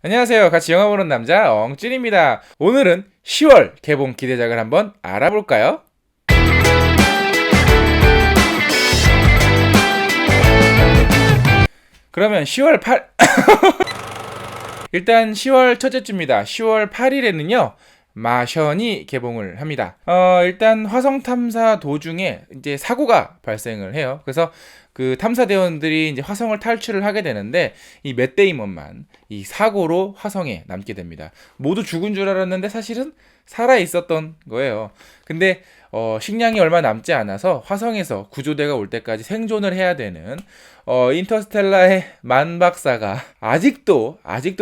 안녕하세요. 같이 영화 보는 남자 엉찐입니다. 오늘은 10월 개봉 기대작을 한번 알아볼까요? 그러면 10월 8 일단 10월 첫째 주입니다. 10월 8일에는요. 마션이 개봉을 합니다. 일단 화성 탐사 도중에 이제 사고가 발생을 해요. 그래서 그 탐사대원들이 이제 화성을 탈출을 하게 되는데 이 맷 데이먼만 이 사고로 화성에 남게 됩니다. 모두 죽은 줄 알았는데 사실은 살아 있었던 거예요. 근데 식량이 얼마 남지 않아서 화성에서 구조대가 올 때까지 생존을 해야 되는 인터스텔라의 만 박사가 아직도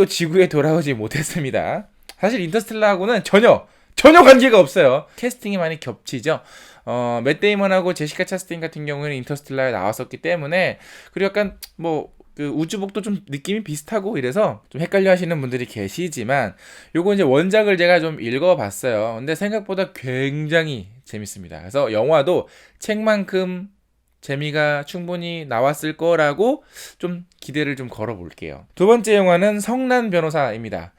지구에 돌아오지 못했습니다. 사실 인터스텔라하고는 전혀 관계가 없어요. 캐스팅이 많이 겹치죠. 맷 데이먼하고 제시카 차스틴 같은 경우에는 인터스텔라에 나왔었기 때문에, 그리고 약간 그 우주복도 좀 느낌이 비슷하고 이래서 좀 헷갈려 하시는 분들이 계시지만, 요거 이제 원작을 제가 좀 읽어봤어요. 근데 생각보다 굉장히 재밌습니다. 그래서 영화도 책만큼 재미가 충분히 나왔을 거라고 좀 기대를 좀 걸어볼게요. 두 번째 영화는 성난 변호사입니다.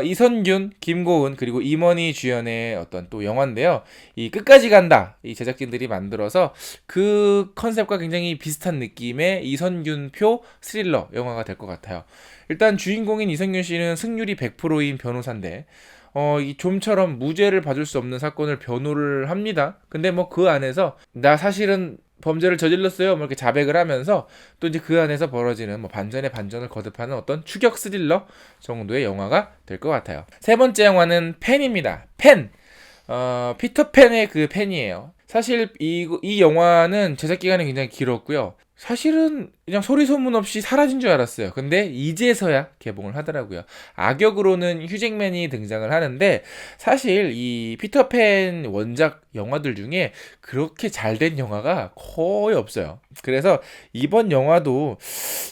이선균, 김고은, 그리고 임원희 주연의 어떤 또 영화인데요. 이 끝까지 간다. 이 제작진들이 만들어서 그 컨셉과 굉장히 비슷한 느낌의 이선균표 스릴러 영화가 될 것 같아요. 일단 주인공인 이선균 씨는 승률이 100%인 변호사인데, 이 좀처럼 무죄를 받을 수 없는 사건을 변호를 합니다. 근데 뭐 그 안에서 나 사실은 범죄를 저질렀어요. 뭐 이렇게 자백을 하면서 또 이제 그 안에서 벌어지는 뭐 반전의 반전을 거듭하는 어떤 추격 스릴러 정도의 영화가 될 것 같아요. 세 번째 영화는 펜입니다. 펜. 피터팬의 그 펜이에요. 사실 이 영화는 제작 기간이 굉장히 길었고요. 사실은 그냥 소리 소문 없이 사라진 줄 알았어요. 근데 이제서야 개봉을 하더라고요. 악역으로는 휴잭맨이 등장을 하는데, 사실 이 피터팬 원작 영화들 중에 그렇게 잘 된 영화가 거의 없어요. 그래서 이번 영화도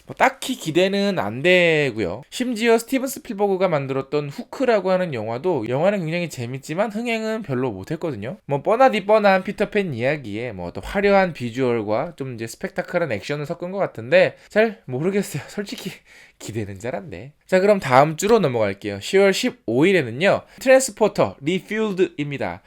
뭐 딱히 기대는 안 되고요. 심지어 스티븐 스필버그가 만들었던 후크라고 하는 영화는 굉장히 재밌지만 흥행은 별로 못했거든요. 뭐 뻔하디 뻔한 피터팬 이야기에 뭐 또 화려한 비주얼과 좀 이제 스펙타클한 액션을 섞은 것 같은데 잘 모르겠어요. 솔직히 기대는 잘 안 돼. 자, 그럼 다음 주로 넘어갈게요. 10월 15일에는요. 트랜스포터 리필드입니다.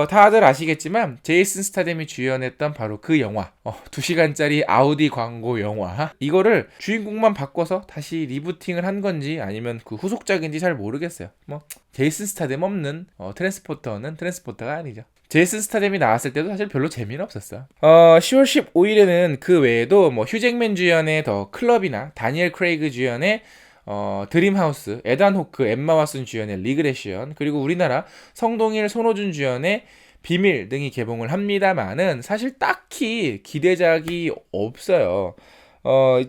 다들 아시겠지만 제이슨 스타뎀이 주연했던 바로 그 영화, 2시간짜리 아우디 광고 영화, 이거를 주인공만 바꿔서 다시 리부팅을 한 건지 아니면 그 후속작인지 잘 모르겠어요. 뭐 제이슨 스타뎀 없는 트랜스포터는 트랜스포터가 아니죠. 제이슨 스타뎀이 나왔을 때도 사실 별로 재미는 없었어. 10월 15일에는 그 외에도 뭐 휴잭맨 주연의 더 클럽이나 다니엘 크레이그 주연의 드림하우스, 에단 호크, 엠마 왓슨 주연의 리그레션, 그리고 우리나라 성동일, 손호준 주연의 비밀 등이 개봉을 합니다만은 사실 딱히 기대작이 없어요.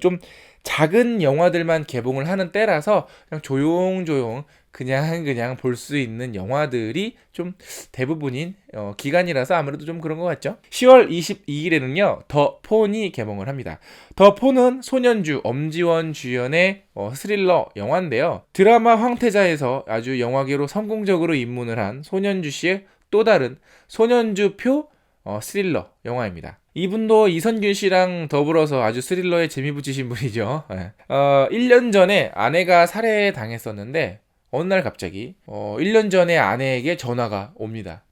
좀 작은 영화들만 개봉을 하는 때라서 그냥 조용조용 그냥 볼 수 있는 영화들이 좀 대부분인 기간이라서 아무래도 좀 그런 것 같죠. 10월 22일에는요 더 폰이 개봉을 합니다. 더 폰은 소년주 엄지원 주연의 스릴러 영화인데요. 드라마 황태자에서 아주 영화계로 성공적으로 입문을 한 소년주 씨의 또 다른 소년주표 스릴러 영화입니다. 이분도 이선균 씨랑 더불어서 아주 스릴러에 재미 붙이신 분이죠. 1년 전에 아내가 살해당했었는데 어느 날 갑자기 1년 전에 아내에게 전화가 옵니다.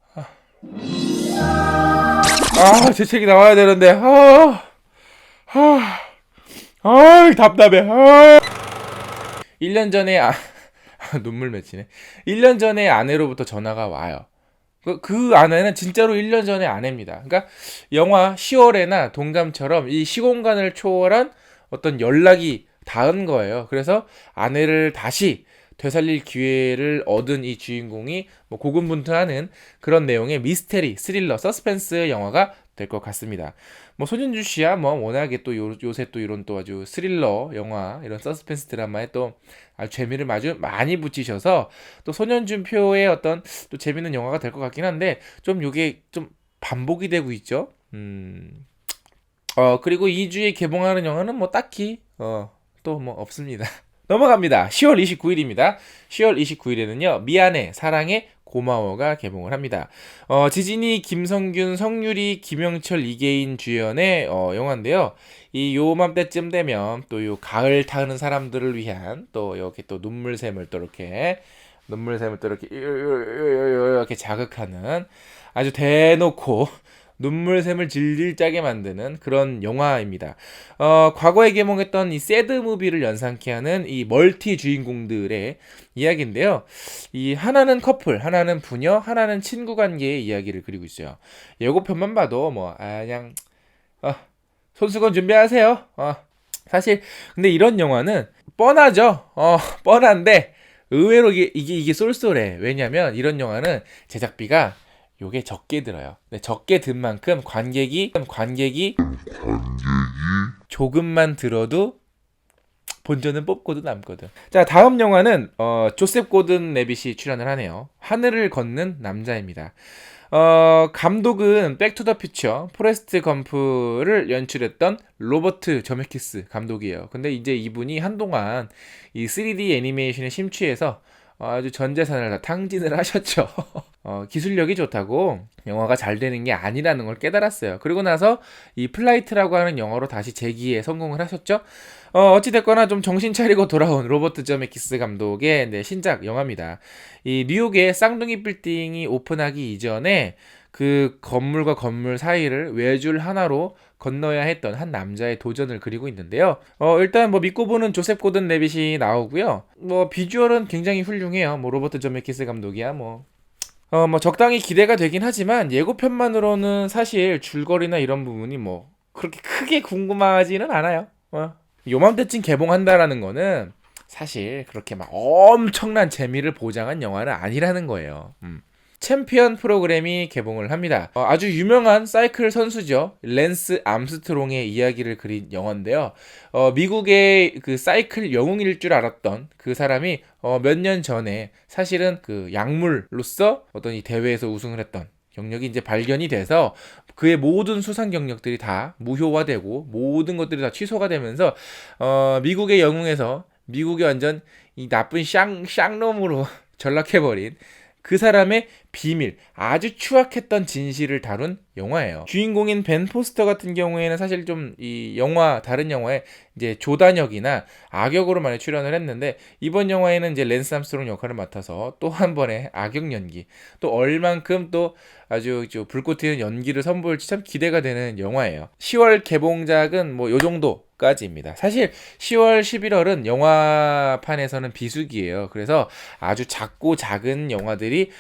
제 책이 나와야 되는데 답답해. 1년 전에 눈물 맺히네. 1년 전에 아내로부터 전화가 와요. 그 아내는 진짜로 1년 전에 아내입니다. 그러니까 영화 10월에나 동감처럼 이 시공간을 초월한 어떤 연락이 닿은 거예요. 그래서 아내를 다시 되살릴 기회를 얻은 이 주인공이 뭐 고군분투하는 그런 내용의 미스테리, 스릴러, 서스펜스 영화가 될 것 같습니다. 뭐 손윤주 씨야 뭐 워낙에 또 요새 또 이런 또 아주 스릴러 영화, 이런 서스펜스 드라마에 또 아주 재미를 아주 많이 붙이셔서 또 손현준표의 어떤 또 재밌는 영화가 될 것 같긴 한데, 좀 요게 좀 반복이 되고 있죠. 그리고 2주에 개봉하는 영화는 뭐 딱히 또 뭐 없습니다. 넘어갑니다. 10월 29일입니다. 10월 29일에는요 미안해 사랑해 고마워가 개봉을 합니다. 지진이, 김성균, 성유리, 김영철, 이계인 주연의 영화인데요. 이 요맘때쯤 되면 또 요 가을 타는 사람들을 위한 또 이렇게 또 눈물샘을 또 이렇게 이렇게 자극하는 아주 대놓고 눈물샘을 질질 짜게 만드는 그런 영화입니다. 과거에 개봉했던 이 새드 무비를 연상케 하는 이 멀티 주인공들의 이야기인데요. 이 하나는 커플, 하나는 부녀, 하나는 친구 관계의 이야기를 그리고 있어요. 예고편만 봐도 뭐 그냥 손수건 준비하세요. 사실 근데 이런 영화는 뻔하죠. 뻔한데 의외로 이게 쏠쏠해. 왜냐면 이런 영화는 제작비가 요게 적게 들어요. 근데 적게 든 만큼 관객이 조금만 들어도 본전은 뽑고도 남거든. 자, 다음 영화는 조셉 고든 레빗이 출연을 하네요. 하늘을 걷는 남자입니다. 감독은 백투더퓨처, 포레스트 검프를 연출했던 로버트 저메키스 감독이에요. 근데 이제 이분이 한동안 이 3D 애니메이션에 심취해서 아주 전 재산을 다 탕진을 하셨죠. 기술력이 좋다고 영화가 잘 되는 게 아니라는 걸 깨달았어요. 그리고 나서 이 플라이트라고 하는 영화로 다시 재기에 성공을 하셨죠. 어찌됐거나 좀 정신 차리고 돌아온 로버트 저메키스 감독의 신작 영화입니다. 이 뉴욕의 쌍둥이 빌딩이 오픈하기 이전에 그 건물과 건물 사이를 외줄 하나로 건너야 했던 한 남자의 도전을 그리고 있는데요. 일단 뭐 믿고 보는 조셉 고든 레빗이 나오고요. 뭐 비주얼은 굉장히 훌륭해요. 뭐 로버트 저메키스 감독이야 뭐 적당히 기대가 되긴 하지만 예고편만으로는 사실 줄거리나 이런 부분이 뭐 그렇게 크게 궁금하지는 않아요. 요맘때쯤 개봉한다라는 거는 사실 그렇게 막 엄청난 재미를 보장한 영화는 아니라는 거예요. 챔피언 프로그램이 개봉을 합니다. 아주 유명한 사이클 선수죠. 랜스 암스트롱의 이야기를 그린 영화인데요. 미국의 그 사이클 영웅일 줄 알았던 그 사람이 몇 년 전에 사실은 그 약물로서 어떤 이 대회에서 우승을 했던 경력이 이제 발견이 돼서 그의 모든 수상 경력들이 다 무효화되고 모든 것들이 다 취소가 되면서 미국의 영웅에서 미국이 완전 이 나쁜 쌍놈으로 전락해버린 그 사람의 비밀, 아주 추악했던 진실을 다룬 영화예요. 주인공인 벤 포스터 같은 경우에는 사실 좀 이 다른 영화에 이제 조단역이나 악역으로 많이 출연을 했는데 이번 영화에는 이제 랜스 암스트롱 역할을 맡아서 또 한 번의 악역 연기, 또 얼만큼 또 아주 불꽃 튀는 연기를 선보일지 참 기대가 되는 영화예요. 10월 개봉작은 뭐 요 정도까지입니다. 사실 10월, 11월은 영화판에서는 비수기예요. 그래서 아주 작고 작은 영화들이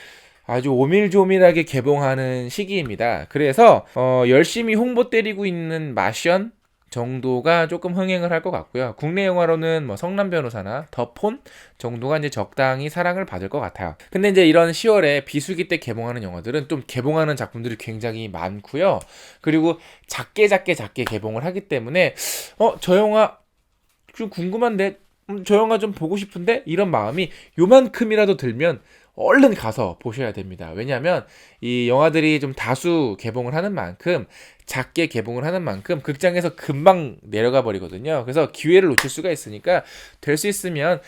아주 오밀조밀하게 개봉하는 시기입니다. 그래서 열심히 홍보 때리고 있는 마션 정도가 조금 흥행을 할 것 같고요. 국내 영화로는 뭐 성남 변호사나 더 폰 정도가 이제 적당히 사랑을 받을 것 같아요. 근데 이제 이런 10월에 비수기 때 개봉하는 영화들은 좀 개봉하는 작품들이 굉장히 많고요. 그리고 작게 개봉을 하기 때문에 저 영화 좀 궁금한데 저 영화 좀 보고 싶은데 이런 마음이 요만큼이라도 들면 얼른 가서 보셔야 됩니다. 왜냐하면 이 영화들이 좀 다수 개봉을 하는 만큼 작게 개봉을 하는 만큼 극장에서 금방 내려가 버리거든요. 그래서 기회를 놓칠 수가 있으니까 될 수 있으면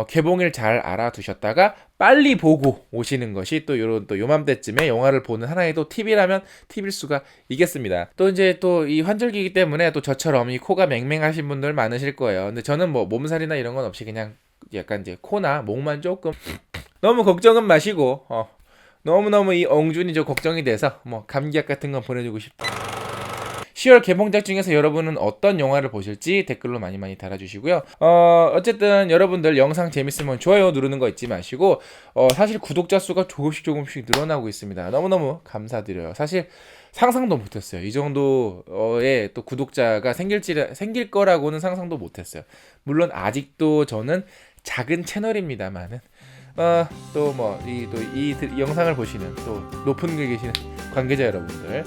개봉일 잘 알아두셨다가 빨리 보고 오시는 것이 또 요맘때쯤에 영화를 보는 하나의 또 팁이라면 팁일 수가 있겠습니다. 또 이제 또 이 환절기이기 때문에 또 저처럼 이 코가 맹맹하신 분들 많으실 거예요. 근데 저는 뭐 몸살이나 이런 건 없이 그냥 약간 이제 코나 목만 조금 너무 걱정은 마시고 너무너무 이 엉준이 좀 걱정이 돼서 뭐 감기약 같은 건 보내주고 싶다. 10월 개봉작 중에서 여러분은 어떤 영화를 보실지 댓글로 많이 달아주시고요. 어쨌든 여러분들 영상 재밌으면 좋아요 누르는 거 잊지 마시고 사실 구독자 수가 조금씩 늘어나고 있습니다. 너무너무 감사드려요. 사실 상상도 못했어요. 이 정도의 또 구독자가 생길 거라고는 상상도 못했어요. 물론 아직도 저는 작은 채널입니다만은 또 뭐 이 영상을 보시는 또 높은 데 계시는 관계자 여러분들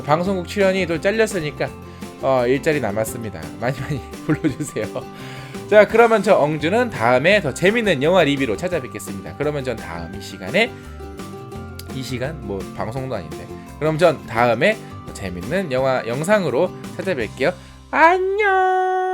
방송국 출연이 또 잘렸으니까 일자리 남았습니다. 많이 불러주세요. 자, 그러면 저 엉주는 다음에 더 재밌는 영화 리뷰로 찾아뵙겠습니다. 그러면 전 다음 이 시간 뭐 방송도 아닌데 그럼 전 다음에 더 재밌는 영화 영상으로 찾아뵐게요. 안녕.